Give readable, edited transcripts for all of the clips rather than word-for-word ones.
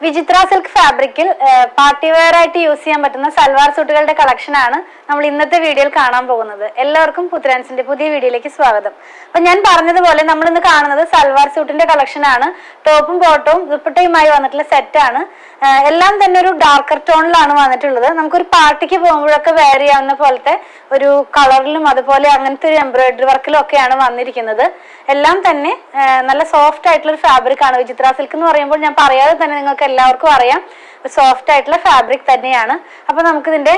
വിചിത്ര സിൽക്ക് ഫാബ്രിക്കിൽ party wear ആയിട്ട് യൂസ് ചെയ്യാൻ പറ്റുന്ന സൽവാർ സൂട്ടുകളുടെ കളക്ഷനാണ് നമ്മൾ ഇന്നത്തെ വീഡിയോയിൽ കാണാൻ പോകുന്നത്. എല്ലാവർക്കും പുത്രാൻസിന്റെ പുതിയ വീഡിയോയിലേക്ക് സ്വാഗതം. അപ്പൊ ഞാൻ പറഞ്ഞതുപോലെ നമ്മൾ ഇന്ന് കാണുന്നത് സൽവാർ സൂട്ടിന്റെ കളക്ഷനാണ്. ടോപ്പും ബോട്ടവും ദുപ്പട്ടയുമായി വന്നിട്ടുള്ള സെറ്റാണ്. എല്ലാം തന്നെ ഒരു ഡാർക്കർ ടോണിലാണ് വന്നിട്ടുള്ളത്. നമുക്കൊരു പാർട്ടിക്ക് പോകുമ്പോഴൊക്കെ വെയർ ചെയ്യാവുന്ന പോലത്തെ ഒരു കളറിലും അതുപോലെ അങ്ങനത്തെ ഒരു എംബ്രോയിഡറി വർക്കിലും ഒക്കെയാണ് വന്നിരിക്കുന്നത്. എല്ലാം തന്നെ നല്ല സോഫ്റ്റ് ആയിട്ടുള്ള ഒരു ഫാബ്രിക് ആണ്. വിചിത്ര സിൽക്ക് എന്ന് പറയുമ്പോൾ ഞാൻ പറയാതെ തന്നെ നിങ്ങൾക്ക് എല്ലാവർക്കും അറിയാം, സോഫ്റ്റ് ആയിട്ടുള്ള ഫാബ്രിക് തന്നെയാണ്. അപ്പൊ നമുക്ക് ഇതിന്റെ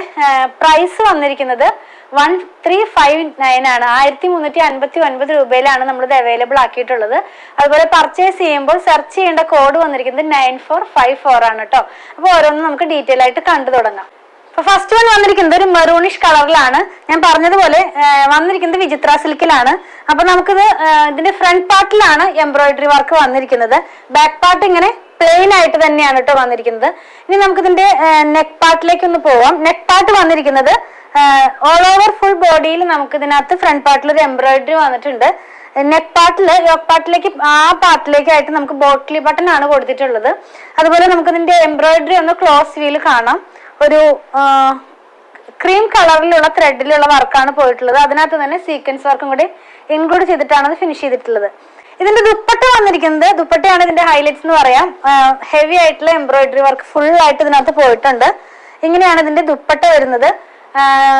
പ്രൈസ് വന്നിരിക്കുന്നത് 1359 ആണ്. 1359 രൂപയിലാണ് നമ്മളിത് അവൈലബിൾ ആക്കിയിട്ടുള്ളത്. അതുപോലെ പർച്ചേസ് ചെയ്യുമ്പോൾ സെർച്ച് ചെയ്യേണ്ട കോഡ് വന്നിരിക്കുന്നത് 9454 ആണ് കേട്ടോ. അപ്പൊ ഓരോന്നും നമുക്ക് ഡീറ്റെയിൽ ആയിട്ട് കണ്ടു തുടങ്ങാം. അപ്പൊ ഫസ്റ്റ് വൺ വന്നിരിക്കുന്നത് ഒരു മെറൂണിഷ് കളറിലാണ്. ഞാൻ പറഞ്ഞതുപോലെ വന്നിരിക്കുന്നത് വിചിത്ര സിൽക്കിലാണ്. അപ്പൊ നമുക്കിത് ഇതിന്റെ ഫ്രണ്ട് പാർട്ടിലാണ് എംബ്രോയിഡറി വർക്ക് വന്നിരിക്കുന്നത്. ബാക്ക് പാർട്ട് ഇങ്ങനെ പ്ലെയിൻ ആയിട്ട് തന്നെയാണ് കേട്ടോ വന്നിരിക്കുന്നത്. ഇനി നമുക്കിതിന്റെ നെക്ക് പാർട്ടിലേക്ക് ഒന്ന് പോവാം. നെക്ക് പാർട്ട് വന്നിരിക്കുന്നത് ഓൾ ഓവർ ഫുൾ ബോഡിയിൽ നമുക്ക് ഇതിനകത്ത് ഫ്രണ്ട് പാർട്ടിൽ ഒരു എംബ്രോയിഡറി വന്നിട്ടുണ്ട്. നെക്ക് പാർട്ടില് യോക്ക് പാർട്ടിലേക്ക് ആ പാർട്ടിലേക്കായിട്ട് നമുക്ക് ബോട്ടിലി ബട്ടൺ ആണ് കൊടുത്തിട്ടുള്ളത്. അതുപോലെ നമുക്കിതിന്റെ എംബ്രോയിഡറി ഒന്ന് ക്ലോസ് വ്യൂല് കാണാം. ഒരു ക്രീം കളറിലുള്ള ത്രെഡിലുള്ള വർക്കാണ് പോയിട്ടുള്ളത്. അതിനകത്ത് തന്നെ സീക്വൻസ് വർക്കും കൂടി ഇൻക്ലൂഡ് ചെയ്തിട്ടാണ് അത് ഫിനിഷ് ചെയ്തിട്ടുള്ളത്. ഇതിന്റെ ദുപ്പട്ട വന്നിരിക്കുന്നത്, ദുപ്പട്ടയാണ് ഇതിന്റെ ഹൈലൈറ്റ്സ് എന്ന് പറയാം. ഹെവി ആയിട്ടുള്ള എംബ്രോയിഡറി വർക്ക് ഫുൾ ആയിട്ട് ഇതിനകത്ത് പോയിട്ടുണ്ട്. ഇങ്ങനെയാണ് ഇതിന്റെ ദുപ്പട്ട വരുന്നത്.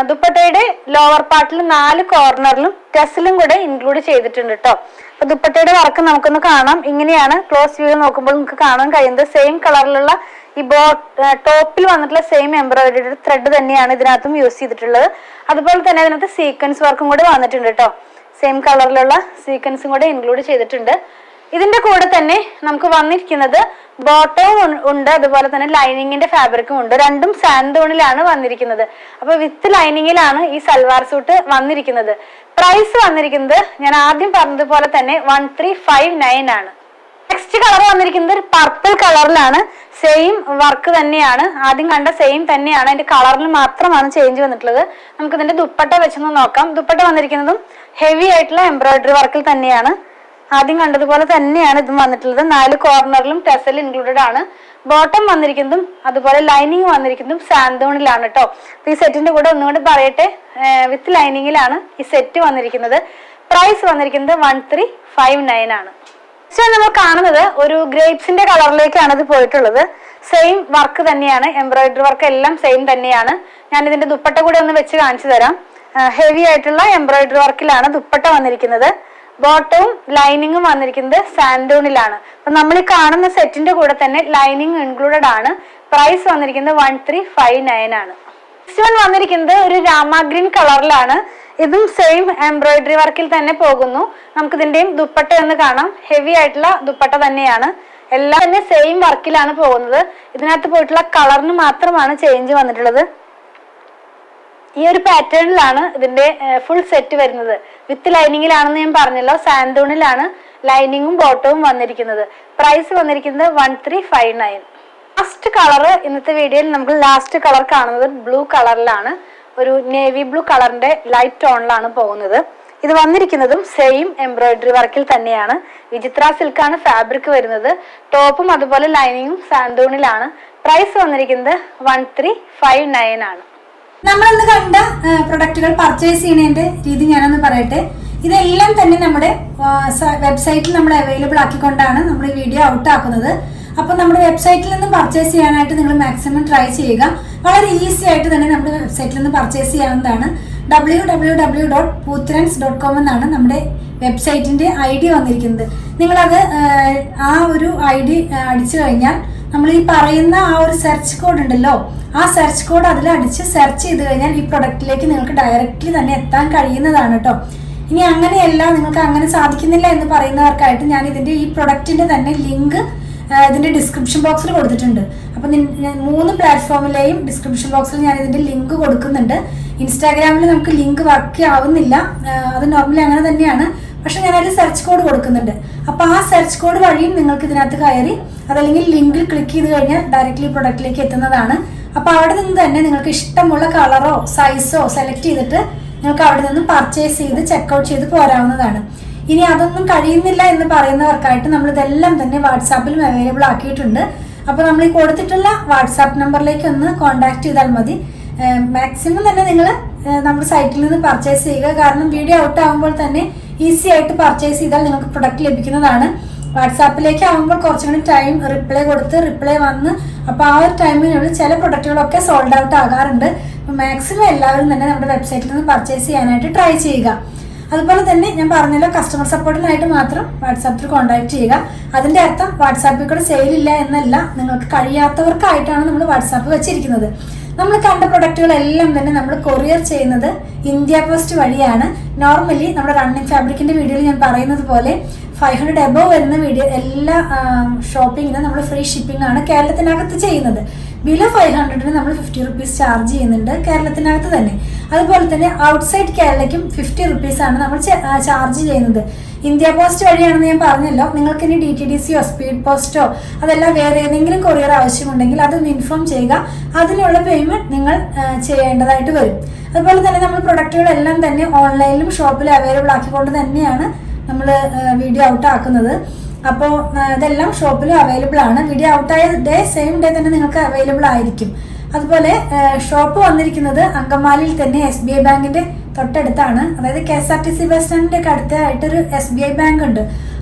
ദുപ്പട്ടയുടെ ലോവർ പാർട്ടിൽ 4 കോർണറിലും ടെസിലും കൂടെ ഇൻക്ലൂഡ് ചെയ്തിട്ടുണ്ട് കേട്ടോ. അപ്പൊ ദുപ്പട്ടയുടെ വർക്ക് നമുക്കൊന്ന് കാണാം. ഇങ്ങനെയാണ് ക്ലോസ് വ്യൂ നോക്കുമ്പോൾ നമുക്ക് കാണാൻ കഴിയുന്നത്. സെയിം കളറിലുള്ള ഈ ടോപ്പിൽ വന്നിട്ടുള്ള സെയിം എംബ്രോയിഡറി ത്രെഡ് തന്നെയാണ് ഇതിനകത്തും യൂസ് ചെയ്തിട്ടുള്ളത്. അതുപോലെ തന്നെ അതിനകത്ത് സീക്വൻസ് വർക്കും കൂടെ വന്നിട്ടുണ്ട് കേട്ടോ. സെയിം കളറിലുള്ള സീക്വൻസും കൂടെ ഇൻക്ലൂഡ് ചെയ്തിട്ടുണ്ട്. ഇതിന്റെ കൂടെ തന്നെ നമുക്ക് വന്നിരിക്കുന്നത് ബോട്ടവും ഉണ്ട്, അതുപോലെ തന്നെ ലൈനിങ്ങിന്റെ ഫാബ്രിക്കും ഉണ്ട്. രണ്ടും സാൻഡോണിലാണ് വന്നിരിക്കുന്നത്. അപ്പൊ വിത്ത് ലൈനിങ്ങിലാണ് ഈ സൽവാർ സൂട്ട് വന്നിരിക്കുന്നത്. പ്രൈസ് വന്നിരിക്കുന്നത് ഞാൻ ആദ്യം പറഞ്ഞതുപോലെ തന്നെ 1359 ആണ്. നെക്സ്റ്റ് കളർ വന്നിരിക്കുന്നത് ഒരു പർപ്പിൾ കളറിലാണ്. സെയിം വർക്ക് തന്നെയാണ്, ആദ്യം കണ്ട സെയിം തന്നെയാണ്. അതിന്റെ കളറിൽ മാത്രമാണ് ചേഞ്ച് വന്നിട്ടുള്ളത്. നമുക്ക് ഇതിന്റെ ദുപ്പട്ട വെച്ചൊന്ന് നോക്കാം. ദുപ്പട്ട വന്നിരിക്കുന്നതും ഹെവി ആയിട്ടുള്ള എംബ്രോയിഡറി വർക്കിൽ തന്നെയാണ്. ആദ്യം കണ്ടതുപോലെ തന്നെയാണ് ഇതും വന്നിട്ടുള്ളത്. 4 കോർണറിലും ടെസൽ ഇൻക്ലൂഡഡ് ആണ്. ബോട്ടം വന്നിരിക്കുന്നതും അതുപോലെ ലൈനിങ് വന്നിരിക്കുന്നതും സാൻഡോണിലാണ് കേട്ടോ. അപ്പൊ ഈ സെറ്റിന്റെ കൂടെ ഒന്നുകൂടി പറയട്ടെ, വിത്ത് ലൈനിങ്ങിലാണ് ഈ സെറ്റ് വന്നിരിക്കുന്നത്. പ്രൈസ് വന്നിരിക്കുന്നത് 1359 ആണ്. നമ്മൾ കാണുന്നത് ഒരു ഗ്രേപ്സിന്റെ കളറിലേക്കാണ് ഇത് പോയിട്ടുള്ളത്. സെയിം വർക്ക് തന്നെയാണ്, എംബ്രോയിഡറി വർക്ക് എല്ലാം സെയിം തന്നെയാണ്. ഞാൻ ഇതിന്റെ ദുപ്പട്ട കൂടെ ഒന്ന് വെച്ച് കാണിച്ചു തരാം. ഹെവി ആയിട്ടുള്ള എംബ്രോയിഡറി വർക്കിലാണ് ദുപ്പട്ട വന്നിരിക്കുന്നത്. ബോട്ടവും ലൈനിങ്ങും വന്നിരിക്കുന്നത് സാൻഡോണിലാണ്. അപ്പൊ നമ്മൾ ഈ കാണുന്ന സെറ്റിന്റെ കൂടെ തന്നെ ലൈനിങ് ഇൻക്ലൂഡഡ് ആണ്. പ്രൈസ് വന്നിരിക്കുന്നത് 1359 ആണ്. നെക്സ്റ്റ് വൺ വന്നിരിക്കുന്നത് ഒരു രാമ ഗ്രീൻ കളറിലാണ്. ഇതും സെയിം എംബ്രോയിഡറി വർക്കിൽ തന്നെ പോകുന്നു. നമുക്ക് ഇതിന്റെയും ദുപ്പട്ട ഒന്ന് കാണാം. ഹെവി ആയിട്ടുള്ള ദുപ്പട്ട തന്നെയാണ്. എല്ലാം തന്നെ സെയിം വർക്കിലാണ് പോകുന്നത്. ഇതിനകത്ത് പോയിട്ടുള്ള കളറിന് മാത്രമാണ് ചേഞ്ച് വന്നിട്ടുള്ളത്. ഈ ഒരു പാറ്റേണിലാണ് ഇതിന്റെ ഫുൾ സെറ്റ് വരുന്നത്. വിത്ത് ലൈനിങ്ങിലാണെന്ന് ഞാൻ പറഞ്ഞല്ലോ. സാൻഡൂണിലാണ് ലൈനിങ്ങും ബോട്ടവും വന്നിരിക്കുന്നത്. പ്രൈസ് വന്നിരിക്കുന്നത് 1359. ലാസ്റ്റ് കളറ് ഇന്നത്തെ വീഡിയോയിൽ നമുക്ക് ലാസ്റ്റ് കളർ കാണുന്നത് ബ്ലൂ കളറിലാണ്. ഒരു നേവി ബ്ലൂ കളറിന്റെ ലൈറ്റ് ടോണിലാണ് പോകുന്നത്. ഇത് വന്നിരിക്കുന്നതും സെയിം എംബ്രോയിഡറി വർക്കിൽ തന്നെയാണ്. വിചിത്ര സിൽക്കാണ് ഫാബ്രിക് വരുന്നത്. ടോപ്പും അതുപോലെ ലൈനിങ്ങും സാൻഡൂണിലാണ്. പ്രൈസ് വന്നിരിക്കുന്നത് 1359 ആണ്. നമ്മളിന്ന് കണ്ട പ്രൊഡക്റ്റുകൾ പർച്ചേസ് ചെയ്യുന്നതിന്റെ രീതി ഞാനൊന്ന് പറയട്ടെ. ഇതെല്ലാം തന്നെ നമ്മുടെ വെബ്സൈറ്റിൽ നമ്മൾ അവൈലബിൾ ആക്കിക്കൊണ്ടാണ് നമ്മൾ ഈ വീഡിയോ ഔട്ട് ആക്കുന്നത്. അപ്പോൾ നമ്മുടെ വെബ്സൈറ്റിൽ നിന്ന് പർച്ചേസ് ചെയ്യാനായിട്ട് നിങ്ങൾ മാക്സിമം ട്രൈ ചെയ്യുക. വളരെ ഈസി ആയിട്ട് തന്നെ നമ്മുടെ വെബ്സൈറ്റിൽ നിന്ന് പർച്ചേസ് ചെയ്യാവുന്നതാണ്. www.poothrands.com എന്നാണ് നമ്മുടെ വെബ്സൈറ്റിന്റെ ID വന്നിരിക്കുന്നത്. നിങ്ങളത് ആ ഒരു ID അടിച്ചു കഴിഞ്ഞാൽ നമ്മൾ ഈ പറയുന്ന ആ ഒരു സെർച്ച് കോഡ് ഉണ്ടല്ലോ, ആ സെർച്ച് കോഡ് അതിൽ അടിച്ച് സെർച്ച് ചെയ്ത് കഴിഞ്ഞാൽ ഈ പ്രൊഡക്റ്റിലേക്ക് നിങ്ങൾക്ക് ഡയറക്റ്റ്ലി തന്നെ എത്താൻ കഴിയുന്നതാണ് കേട്ടോ. ഇനി അങ്ങനെയല്ല, നിങ്ങൾക്ക് അങ്ങനെ സാധിക്കുന്നില്ല എന്ന് പറയുന്നവർക്കായിട്ട് ഞാൻ ഇതിന്റെ ഈ പ്രൊഡക്റ്റിന്റെ തന്നെ ലിങ്ക് ഇതിന്റെ ഡിസ്ക്രിപ്ഷൻ ബോക്സിൽ കൊടുത്തിട്ടുണ്ട്. അപ്പൊ 3 പ്ലാറ്റ്ഫോമിലെയും ഡിസ്ക്രിപ്ഷൻ ബോക്സിൽ ഞാൻ ഇതിന്റെ ലിങ്ക് കൊടുക്കുന്നുണ്ട്. ഇൻസ്റ്റാഗ്രാമിൽ നമുക്ക് ലിങ്ക് വർക്ക് ആവുന്നില്ല, അത് നോർമലി അങ്ങനെ തന്നെയാണ്. പക്ഷെ ഞാൻ അതിൽ സെർച്ച് കോഡ് കൊടുക്കുന്നുണ്ട്. അപ്പൊ ആ സെർച്ച് കോഡ് വഴിയും നിങ്ങൾക്ക് ഇതിനകത്ത് കയറി അതല്ലെങ്കിൽ ലിങ്കിൽ ക്ലിക്ക് ചെയ്ത് കഴിഞ്ഞാൽ ഡയറക്റ്റ്ലി പ്രൊഡക്റ്റിലേക്ക് എത്തുന്നതാണ്. അപ്പൊ അവിടെ നിന്ന് തന്നെ നിങ്ങൾക്ക് ഇഷ്ടമുള്ള കളറോ സൈസോ സെലക്ട് ചെയ്തിട്ട് നിങ്ങൾക്ക് അവിടെ നിന്ന് പർച്ചേസ് ചെയ്ത് ചെക്കൗട്ട് ചെയ്ത് പോരാവുന്നതാണ്. ഇനി അതൊന്നും കഴിയുന്നില്ല എന്ന് പറയുന്നവർക്കായിട്ട് നമ്മൾ ഇതെല്ലാം തന്നെ വാട്സാപ്പിലും അവൈലബിൾ ആക്കിയിട്ടുണ്ട്. അപ്പോൾ നമ്മൾ ഈ കൊടുത്തിട്ടുള്ള വാട്സാപ്പ് നമ്പറിലേക്ക് ഒന്ന് കോൺടാക്ട് ചെയ്താൽ മതി. മാക്സിമം തന്നെ നിങ്ങൾ നമ്മുടെ സൈറ്റിൽ നിന്ന് പർച്ചേസ് ചെയ്യുക. കാരണം വീഡിയോ ഔട്ട് ആകുമ്പോൾ തന്നെ ഈസി ആയിട്ട് പർച്ചേസ് ചെയ്താൽ നിങ്ങൾക്ക് പ്രൊഡക്റ്റ് ലഭിക്കുന്നതാണ്. വാട്സാപ്പിലേക്ക് ആകുമ്പോൾ കുറച്ചും കൂടി ടൈം റിപ്ലൈ വന്ന് അപ്പോൾ ആ ഒരു ടൈമിനുള്ളിൽ ചില പ്രൊഡക്റ്റുകളൊക്കെ സോൾഡ് ഔട്ട് ആകാറുണ്ട്. അപ്പോൾ മാക്സിമം എല്ലാവരും തന്നെ നമ്മുടെ വെബ്സൈറ്റിൽ നിന്ന് പർച്ചേസ് ചെയ്യാനായിട്ട് ട്രൈ ചെയ്യുക. അതുപോലെ തന്നെ ഞാൻ പറഞ്ഞല്ലോ, കസ്റ്റമർ സപ്പോർട്ടിനായിട്ട് മാത്രം വാട്സാപ്പിൽ കോൺടാക്ട് ചെയ്യുക. അതിൻ്റെ അർത്ഥം വാട്സാപ്പിൽ കൂടെ സെയിലില്ല എന്നല്ല, നിങ്ങൾക്ക് കഴിയാത്തവർക്കായിട്ടാണ് നമ്മൾ വാട്സാപ്പ് വെച്ചിരിക്കുന്നത്. നമ്മൾ കണ്ട പ്രൊഡക്റ്റുകളെല്ലാം തന്നെ നമ്മൾ കൊറിയർ ചെയ്യുന്നത് ഇന്ത്യ പോസ്റ്റ് വഴിയാണ്. നോർമലി നമ്മുടെ റണ്ണിങ് ഫാബ്രിക്കിന്റെ വീഡിയോയിൽ ഞാൻ പറയുന്നത് പോലെ 500 എബോവ് വരുന്ന വീഡിയോ എല്ലാ ഷോപ്പിങ്ങിനും നമ്മൾ ഫ്രീ ഷിപ്പിംഗ് ആണ് കേരളത്തിനകത്ത് ചെയ്യുന്നത്. ബിലോ 500 നമ്മൾ 50 റുപ്പീസ് ചാർജ് ചെയ്യുന്നുണ്ട് കേരളത്തിനകത്ത് തന്നെ. അതുപോലെ തന്നെ ഔട്ട്സൈഡ് കേരളയ്ക്കും 50 റുപ്പീസ് ആണ് നമ്മൾ ചാർജ് ചെയ്യുന്നത്. ഇന്ത്യ പോസ്റ്റ് വഴിയാണെന്ന് ഞാൻ പറഞ്ഞല്ലോ. നിങ്ങൾക്ക് ഇനി DTDCയോ സ്പീഡ് പോസ്റ്റോ അതല്ല വേറെ ഏതെങ്കിലും കൊറിയർ ആവശ്യമുണ്ടെങ്കിൽ അതൊന്ന് ഇൻഫോം ചെയ്യുക. അതിനുള്ള പേയ്മെന്റ് നിങ്ങൾ ചെയ്യേണ്ടതായിട്ട് വരും. അതുപോലെ തന്നെ നമ്മൾ പ്രൊഡക്റ്റുകളെല്ലാം തന്നെ ഓൺലൈനിലും ഷോപ്പിലും അവൈലബിൾ ആക്കിക്കൊണ്ട് തന്നെയാണ് നമ്മൾ വീഡിയോ ഔട്ട് ആക്കുന്നത്. അപ്പോൾ ഇതെല്ലാം ഷോപ്പിലും അവൈലബിൾ ആണ്. വീഡിയോ ഔട്ടായ സെയിം ഡേ തന്നെ നിങ്ങൾക്ക് അവൈലബിൾ ആയിരിക്കും. അതുപോലെ ഷോപ്പ് വന്നിരിക്കുന്നത് അങ്കമാലിയിൽ തന്നെ SBI ബാങ്കിന്റെ തൊട്ടടുത്താണ്. അതായത് KSRTC ബസ് സ്റ്റാൻഡിന്റെ ഒക്കെ അടുത്തായിട്ടൊരു SBI ബാങ്ക് ഉണ്ട്.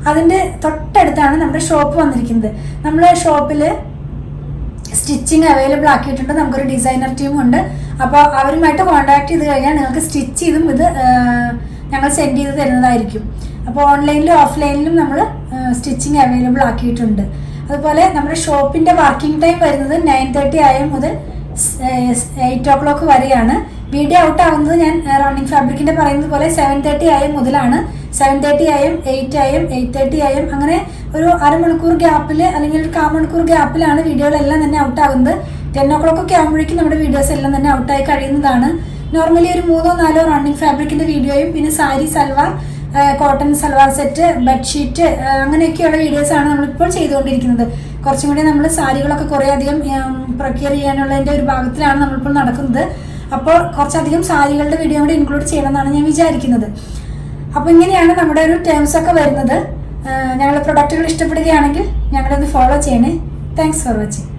അതിന്റെ തൊട്ടടുത്താണ് നമ്മുടെ ഷോപ്പ് വന്നിരിക്കുന്നത്. നമ്മുടെ ഷോപ്പിൽ സ്റ്റിച്ചിങ് അവൈലബിൾ ആക്കിയിട്ടുണ്ട്. നമുക്കൊരു ഡിസൈനർ ടീമും ഉണ്ട്. അപ്പോൾ അവരുമായിട്ട് കോൺടാക്ട് ചെയ്ത് കഴിഞ്ഞാൽ നിങ്ങൾക്ക് സ്റ്റിച്ച് ചെയ്തും ഇത് ഞങ്ങൾ സെൻഡ് ചെയ്ത് തരുന്നതായിരിക്കും. അപ്പോൾ ഓൺലൈനിലും ഓഫ്ലൈനിലും നമ്മൾ സ്റ്റിച്ചിങ് അവൈലബിൾ ആക്കിയിട്ടുണ്ട്. അതുപോലെ നമ്മുടെ ഷോപ്പിന്റെ വർക്കിംഗ് ടൈം വരുന്നത് 9:30 AM മുതൽ 8 o'clock വരെയാണ്. വീഡിയോ ഔട്ട് ആവുന്നത് ഞാൻ റണ്ണിങ് ഫാബ്രിക്കിന്റെ പറയുന്നത് പോലെ 7:30 AM മുതലാണ്. 7:30 AM, 8 AM, 8:30 AM അങ്ങനെ ഒരു അരമണിക്കൂർ ഗ്യാപ്പിൽ അല്ലെങ്കിൽ ഒരു 1/4 മണിക്കൂർ ഗ്യാപ്പിലാണ് വീഡിയോകളെല്ലാം തന്നെ ഔട്ട് ആകുന്നത്. 10 o'clock ഒക്കെ ആകുമ്പോഴേക്കും നമ്മുടെ വീഡിയോസ് എല്ലാം തന്നെ ഔട്ടായി കഴിയുന്നതാണ്. നോർമലി ഒരു 3-4 റണ്ണിങ് ഫാബ്രിക്കിന്റെ വീഡിയോയും പിന്നെ sari, salwar, cotton salwar set, bedsheet അങ്ങനെയൊക്കെയുള്ള വീഡിയോസാണ് നമ്മളിപ്പോൾ ചെയ്തുകൊണ്ടിരിക്കുന്നത്. കുറച്ചും കൂടി നമ്മൾ സാരികളൊക്കെ കുറേ അധികം പ്രൊക്യൂർ ചെയ്യാനുള്ളതിൻ്റെ ഒരു ഭാഗത്തിലാണ് നമ്മളിപ്പോൾ നടക്കുന്നത്. അപ്പോൾ കുറച്ചധികം സാരികളുടെ വീഡിയോ കൂടി ഇൻക്ലൂഡ് ചെയ്യണമെന്നാണ് ഞാൻ വിചാരിക്കുന്നത്. അപ്പോൾ ഇങ്ങനെയാണ് നമ്മുടെ ഒരു ടേംസ് ഒക്കെ വരുന്നത്. ഞങ്ങളുടെ പ്രൊഡക്റ്റുകൾ ഇഷ്ടപ്പെടുകയാണെങ്കിൽ ഞങ്ങളൊന്ന് ഫോളോ ചെയ്യണേ. Thanks for watching.